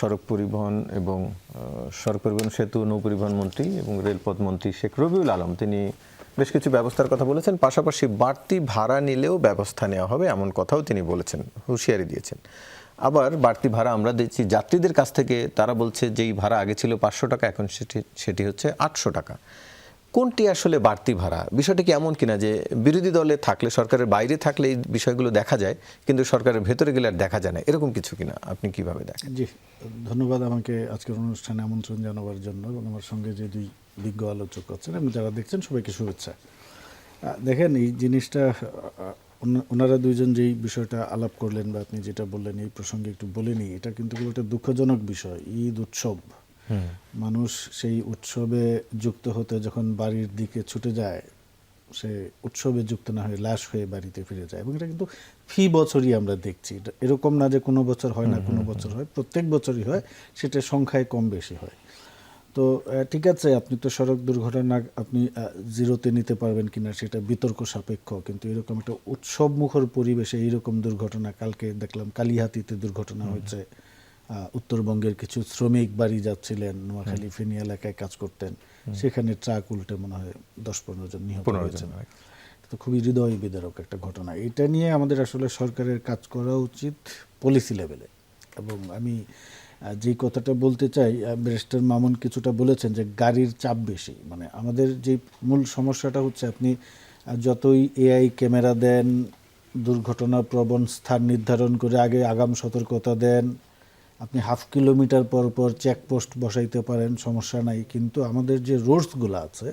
সড়ক পরিবহন এবং সড়ক পরিবহন সেতু নৌপরিবহন মন্ত্রী এবং রেলপথ মন্ত্রী শেখ রবিউল আলম তিনি বেশ কিছু ব্যবস্থার কথা বলেছেন, পাশাপাশি বাড়তি ভাড়া নিলেও ব্যবস্থা নেওয়া হবে এমন কথাও তিনি বলেছেন, হুঁশিয়ারি দিয়েছেন। আবার বাড়তি ভাড়া আমরা দেখছি যাত্রীদের কাছ থেকে, তারা বলছে যেই ভাড়া আগে ছিল 500 টাকা এখন সেটি হচ্ছে 800 টাকা। কোনটি আসলে বাড়তি ভাড়া? বিষয়টি কি এমন কিনা যে বিরোধী দলে থাকলে, সরকারের বাইরে থাকলে এই বিষয়গুলো দেখা যায়, কিন্তু সরকারের ভেতরে গেলে আর দেখা যায় না, এরকম কিছু কিনা? আপনি কিভাবে দেখেন? জি, ধন্যবাদ আমাকে আজকের অনুষ্ঠানে আমন্ত্রণ জানাবার জন্য এবং আমার সঙ্গে যে দুই বিজ্ঞ আলোচক আছেন এবং যারা দেখছেন সবাইকে শুভেচ্ছা। দেখেন, এই জিনিসটা ওনারা দুইজন যেই বিষয়টা আলাপ করলেন বা আপনি যেটা বললেন এই প্রসঙ্গে একটু বলে নিই, এটা কিন্তু একটা দুঃখজনক বিষয়। ঈদ উৎসব, মানুষ সেই উৎসবে যুক্ত হতে যখন বাড়ির দিকে ছুটে যায়, সে উৎসবে যুক্ত না হয়ে লাশ হয়ে বাড়িতে ফিরে যায়। এবং এটা কিন্তু ফি বছরই আমরা দেখছি। এরকম না যে কোনো বছর হয় না, কোনো বছর হয়, প্রত্যেক বছরই হয়, সেটা সংখ্যায় কম বেশি হয়। তো ঠিক আছে, আপনি তো সড়ক দুর্ঘটনা আপনি জিরোতে নিতে পারবেন কিনা সেটা বিতর্ক সাপেক্ষ, কিন্তু এরকম একটা উৎসব মুখর পরিবেশে এইরকম দুর্ঘটনা, কালকে দেখলাম কালিহাতীতে দুর্ঘটনা হয়েছে, উত্তরবঙ্গের কিছু শ্রমিক বাড়ি যাচ্ছিলেন, নোয়াখালী ফেনী এলাকায় কাজ করতেন, সেখানে ট্রাক উল্টে মনে হয় 10-15 জন নিহত হয়েছেন। তো খুবই হৃদয় বিদারক একটা ঘটনা। এটা নিয়ে আমাদের আসলে সরকারের কাজ করা উচিত পলিসি লেভেলে। এবং আমি যেই কথাটা বলতে চাই, ব্যারিস্টার মামুন কিছুটা বলেছেন যে গাড়ির চাপ বেশি। মানে আমাদের যে মূল সমস্যাটা হচ্ছে, আপনি যতই এআই ক্যামেরা দেন, দুর্ঘটনা প্রবণ স্থান নির্ধারণ করে আগে আগাম সতর্কতা দেন, আপনি হাফ কিলোমিটার পর পর চেকপোস্ট বসাইতে পারেন, সমস্যা নাই, কিন্তু আমাদের যে রোডসগুলো আছে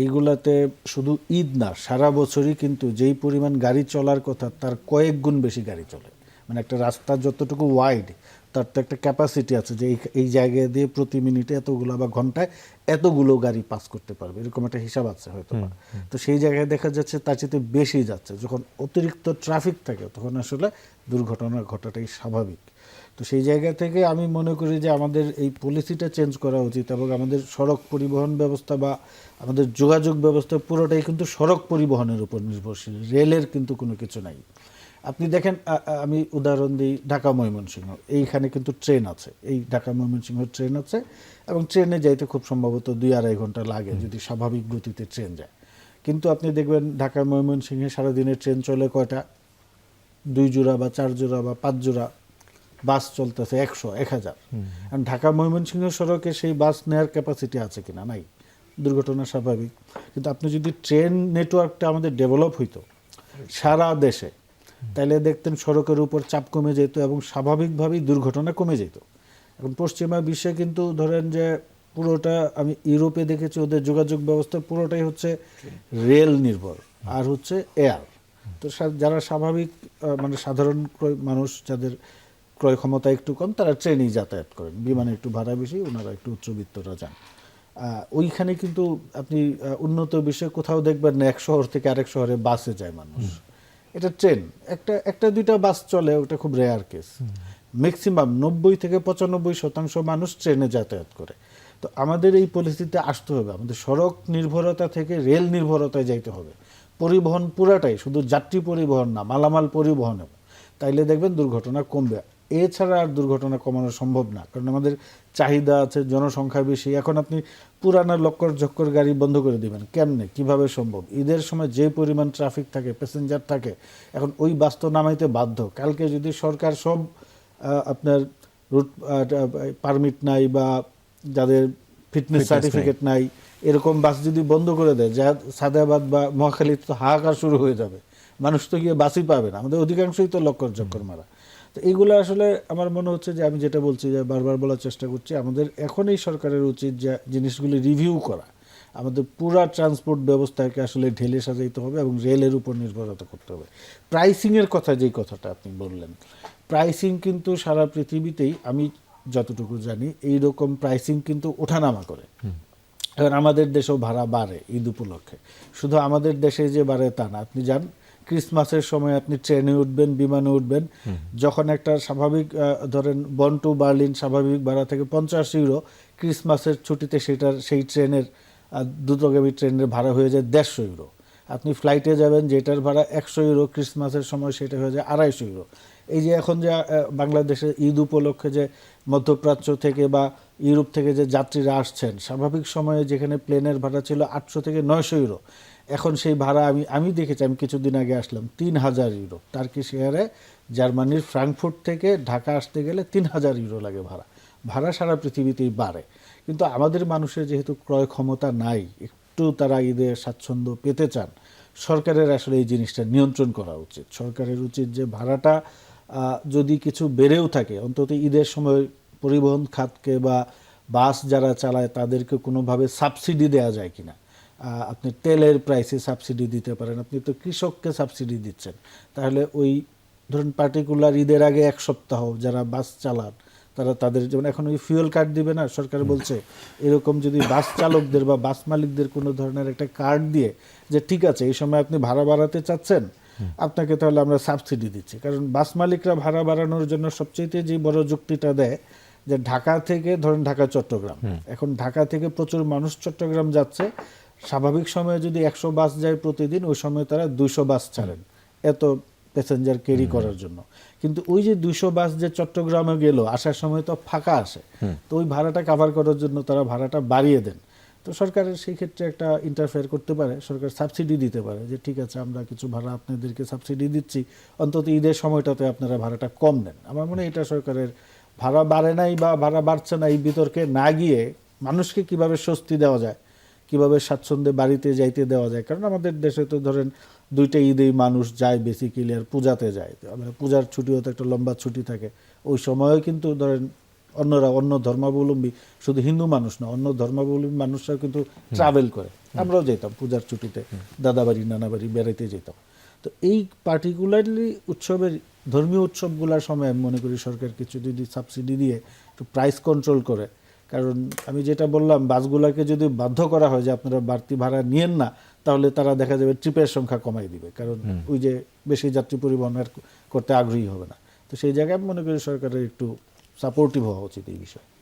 এইগুলাতে শুধু ঈদ না, সারা বছরই কিন্তু যেই পরিমাণ গাড়ি চলার কথা তার কয়েক গুণ বেশি গাড়ি চলে। মানে একটা রাস্তা যতটুকু ওয়াইড, তার তো একটা ক্যাপাসিটি আছে যে এই জায়গায় দিয়ে প্রতি মিনিটে এতগুলো বা ঘন্টায় এতগুলো গাড়ি পাস করতে পারবে, এরকম একটা হিসাব আছে হয়তো। তো সেই জায়গায় দেখা যাচ্ছে তার চেয়ে বেশি যাচ্ছে। যখন অতিরিক্ত ট্রাফিক থাকে তখন আসলে দুর্ঘটনা ঘটাটাই স্বাভাবিক। তো সেই জায়গা থেকে আমি মনে করি যে আমাদের এই পলিসিটা চেঞ্জ করা উচিত এবং আমাদের সড়ক পরিবহন ব্যবস্থা বা আমাদের যোগাযোগ ব্যবস্থা পুরোটাই কিন্তু সড়ক পরিবহনের উপর নির্ভরশীল, রেলের কিন্তু কোনো কিছু নাই। আপনি দেখেন, আমি উদাহরণ দিই, ঢাকা ময়মনসিংহ, এইখানে কিন্তু ট্রেন আছে, এই ঢাকা ময়মনসিংহ ট্রেন আছে এবং ট্রেনে যাইতে খুব সম্ভবত 2-2.5 ঘন্টা লাগে যদি স্বাভাবিক গতিতে ট্রেন যায়। কিন্তু আপনি দেখবেন ঢাকা ময়মনসিংহে সারাদিনের ট্রেন চলে কয়টা? 2 জোড়া বা 4 জোড়া বা 5 জোড়া। বাস চলতেছে 100-1000। আর ঢাকা ময়মনসিংহ সড়কে সেই বাস নেওয়ার ক্যাপাসিটি আছে কিনা? নাই। দুর্ঘটনা স্বাভাবিক। কিন্তু আপনি যদি ট্রেন নেটওয়ার্কটা আমাদের ডেভেলপ হইতো সারা দেশে, তাহলে দেখতেন সড়কের উপর চাপ কমে যেত এবং স্বাভাবিকভাবেই দুর্ঘটনা কমে যেত। এখন পশ্চিমা বিশ্বে কিন্তু ধরেন যে পুরোটা, আমি ইউরোপে দেখেছি ওদের যোগাযোগ ব্যবস্থা পুরোটাই হচ্ছে রেল নির্ভর আর হচ্ছে এয়ার। তো যারা স্বাভাবিক মানে সাধারণ মানুষ, যাদের ক্রয় ক্ষমতা একটু কম, তারা ট্রেনেই যাতায়াত করেন, বিমানে একটু ভাড়া বেশি, ওনারা একটু উচ্চবিত্তরা যান। ওইখানে কিন্তু আপনি উন্নত বিশ্বে কোথাও দেখবেন না এক শহর থেকে আরেক শহরে বাসে যায় মানুষ। এটা ট্রেন, একটা দুইটা বাস চলে, ওটা খুব রেয়ার কেস। ম্যাক্সিমাম 90-95% মানুষ ট্রেনে যাতায়াত করে। তো আমাদের এই পরিস্থিতিতে আসতে হবে, আমাদের সড়ক নির্ভরতা থেকে রেল নির্ভরতায় যাইতে হবে। পরিবহন পুরাটাই, শুধু যাত্রী পরিবহন না, মালামাল পরিবহনেও। তাইলে দেখবেন দুর্ঘটনা কমবে। এছাড়া আর দুর্ঘটনা কমানো সম্ভব না, কারণ আমাদের চাহিদা আছে, জনসংখ্যা বেশি। এখন আপনি পুরানা লক্কর ঝক্কর গাড়ি বন্ধ করে দিবেন কেমনে, কিভাবে সম্ভব? ঈদের সময় যে পরিমাণ ট্রাফিক থাকে, প্যাসেঞ্জার থাকে, এখন ওই বাস তো নামাইতে বাধ্য। কালকে যদি সরকার সব আপনার রুট পারমিট নাই বা যাদের ফিটনেস সার্টিফিকেট নাই এরকম বাস যদি বন্ধ করে দেয়, যা সাদাবাদ বা মহাখালী, তো হাহাকার শুরু হয়ে যাবে। মানুষ তো গিয়ে বাসই পাবে না, আমাদের অধিকাংশই তো লক্কর চক্কর মারা। তো এইগুলো আসলে আমার মনে হচ্ছে যে, আমি যেটা বলছি, যে বারবার বলার চেষ্টা করছি, আমাদের এখনই সরকারের উচিত যে জিনিসগুলি রিভিউ করা, আমাদের পুরা ট্রান্সপোর্ট ব্যবস্থাকে আসলে ঢেলে সাজাইতে হবে এবং রেলের উপর নির্ভরতা করতে হবে। প্রাইসিংয়ের কথা, যেই কথাটা আপনি বললেন, প্রাইসিং কিন্তু সারা পৃথিবীতেই আমি যতটুকু জানি এইরকম প্রাইসিং কিন্তু ওঠানামা করে। কারণ আমাদের দেশেও ভাড়া বাড়ে ঈদ উপলক্ষে। শুধু আমাদের দেশে যে বাড়ে তা না, আপনি যান ক্রিসমাসের সময় আপনি ট্রেনে উঠবেন, বিমানে উঠবেন, যখন একটা স্বাভাবিক ধরেন বন টু বার্লিন স্বাভাবিক ভাড়া থেকে 50 ইউরো, ক্রিসমাসের ছুটিতে সেই ট্রেনের দ্রুতগামী ট্রেনের ভাড়া হয়ে যায় 150 ইউরো। আপনি ফ্লাইটে যাবেন, যেটার ভাড়া 100 ইউরো, ক্রিসমাসের সময় সেটা হয়ে যায় 250 ইউরো। এই যে এখন যে বাংলাদেশে ঈদ উপলক্ষে যে মধ্যপ্রাচ্য থেকে বা ইউরোপ থেকে যে যাত্রীরা আসছেন, স্বাভাবিক সময়ে যেখানে প্লেনের ভাড়া ছিল 800 থেকে 900 ইউরো, এখন সেই ভাড়া আমি দেখেছি, আমি কিছুদিন আগে আসলাম 3000 ইউরো। টার্কিশ এয়ারে জার্মানির ফ্রাঙ্কফুর্ট থেকে ঢাকা আসতে গেলে 3000 ইউরো লাগে ভাড়া। ভাড়া সারা পৃথিবীতেই বাড়ে, কিন্তু আমাদের মানুষের যেহেতু ক্রয় ক্ষমতা নাই, একটু তারা ঈদে স্বাচ্ছন্দ্য পেতে চান, সরকারের আসলে এই জিনিসটা নিয়ন্ত্রণ করা উচিত। সরকারের উচিত যে ভাড়াটা যদি কিছু বেড়েও থাকে, অন্তত ঈদের সময় পরিবহন খাতকে বা বাস যারা চালায় তাদেরকে কোনোভাবে সাবসিডি দেওয়া যায় কিনা। আপনি তেলের প্রাইসে সাবসিডি দিতে পারেন, আপনি তো কৃষককে সাবসিডি দিচ্ছেন, তাহলে ওই ধরুন পার্টিকুলার ঈদের আগে এক সপ্তাহ যারা বাস চালান তারা তাদের, যেমন এখন ওই ফুয়েল কার্ড দিবে না সরকার বলছে, এরকম যদি বাস চালকদের বা বাস মালিকদের কোনো ধরনের একটা কার্ড দিয়ে যে ঠিক আছে এই সময় আপনি ভাড়া বাড়াতে চাচ্ছেন, আপনাকে তাহলে আমরা সাবসিডি দিচ্ছি। কারণ বাস মালিকরা ভাড়া বাড়ানোর জন্য সবচেয়ে যে বড় যুক্তিটা দেয় যে ঢাকা থেকে ধরুন ঢাকা চট্টগ্রাম, এখন ঢাকা থেকে প্রচুর মানুষ চট্টগ্রাম যাচ্ছে, স্বাভাবিক সময়ে যদি 100 বাস যায় প্রতিদিন, ওই সময় তারা 200 বাস ছাড়েন এত প্যাসেঞ্জার ক্যারি করার জন্য। কিন্তু ওই যে 200 বাস যে চট্টগ্রামে গেল, আসার সময় তো ফাঁকা আসে, তো ওই ভাড়াটা কাভার করার জন্য তারা ভাড়াটা বাড়িয়ে দেন। তো সরকারের সেই ক্ষেত্রে একটা ইন্টারফেয়ার করতে পারে, সরকার সাবসিডি দিতে পারে যে ঠিক আছে আমরা কিছু ভাড়া আপনাদেরকে সাবসিডি দিচ্ছি, অন্তত ঈদের সময়টাতে আপনারা ভাড়াটা কম নেন। আমার মনে হয় এটা সরকারের, ভাড়া বাড়ে নাই বা ভাড়া বাড়ছে না এই বিতর্কে না গিয়ে মানুষকে কিভাবে স্বস্তি দেওয়া যায়, কিভাবে স্বাচ্ছন্দ্যে বাড়িতে যাইতে দেওয়া যায়। কারণ আমাদের দেশে তো ধরেন 2টা ঈদেই মানুষ যায় বেসিক্যালি, আর পূজাতে যায়, আমরা পূজার ছুটিও তো একটা লম্বা ছুটি থাকে, ওই সময়ও কিন্তু ধরেন অন্যরা, অন্য ধর্মাবলম্বী, শুধু হিন্দু মানুষ না, অন্য ধর্মাবলম্বী মানুষরাও কিন্তু ট্রাভেল করে। আমরাও যেতাম পূজার ছুটিতে দাদাবাড়ি নানাবাড়ি বেড়াইতে যেতাম। তো এই পার্টিকুলারলি উৎসবের, ধর্মীয় উৎসবগুলোর সময় আমি মনে করি সরকার কিছু যদি সাবসিডি দিয়ে একটু প্রাইস কন্ট্রোল করে, কারণ আমি যেটা বললাম বাসগুলোকে যদি বাধ্য করা হয় যে আপনারা বাড়তি ভাড়া নিয়েন না, তাহলে তারা দেখা যাবে ট্রিপের সংখ্যা কমাই দিবে, কারণ ওই যে বেশি যাত্রী পরিবহন করতে আগ্রহী হবে না। তো সেই জায়গায় আমি মনে করি সরকারের একটু সাপোর্টিভ হওয়া উচিত এই বিষয়ে।